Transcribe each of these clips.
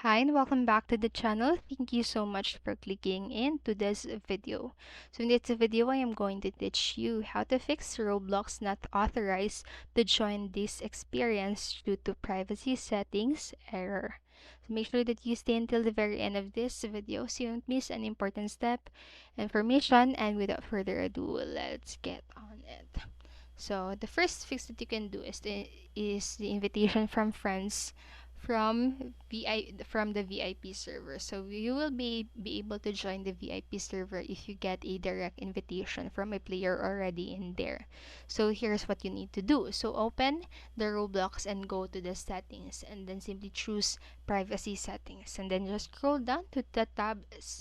Hi and welcome back to the channel. Thank you so much for clicking into this video. So in this video, I am going to teach you how to fix Roblox not authorized to join this experience due to privacy settings error. So make sure that you stay until the very end of this video so you don't miss an important step, information, and without further ado, let's get on it. So the first fix that you can do is the invitation from friends from the VIP server. So you will be able to join the VIP server if you get a direct invitation from a player already in there. So here's what you need to do. So open the Roblox and go to the settings and then simply choose privacy settings and then just scroll down to the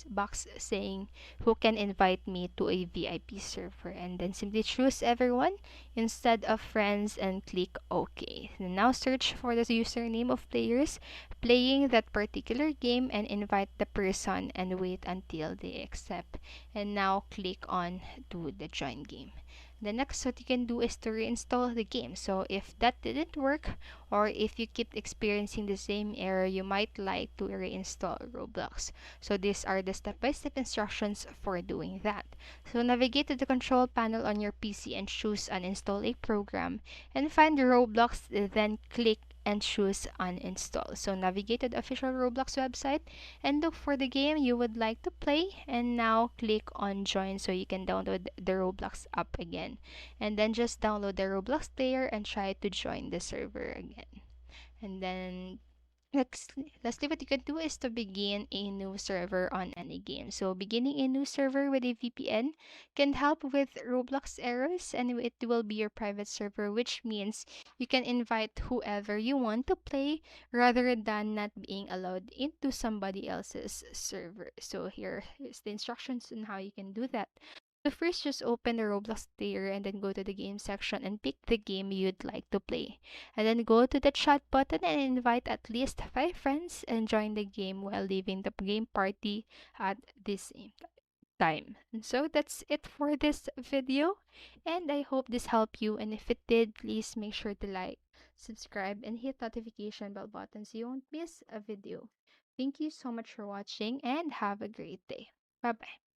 box saying who can invite me to a VIP server and then simply choose everyone instead of friends and click OK. Now search for the username of players playing that particular game and invite the person and wait until they accept. And now click on to the join game. The next what you can do is to reinstall the game. So if that didn't work or if you keep experiencing the same error, you might like to reinstall Roblox. So these are the step-by-step instructions for doing that. So navigate to the control panel on your PC and choose uninstall a program and find the Roblox, then click and choose uninstall. So navigate to the official Roblox website and look for the game you would like to play and now click on join so you can download the Roblox app again. And then just download the Roblox player and try to join the server again. And then lastly, what you can do is to begin a new server on any game. So beginning a new server with a VPN can help with Roblox errors and it will be your private server, which means you can invite whoever you want to play rather than not being allowed into somebody else's server. So here is the instructions on how you can do that. So first, just open the Roblox player and then go to the game section and pick the game you'd like to play. And then go to the chat button and invite at least 5 friends and join the game while leaving the game party at the same time. And so that's it for this video and I hope this helped you, and if it did, please make sure to like, subscribe, and hit notification bell button so you won't miss a video. Thank you so much for watching and have a great day. Bye bye.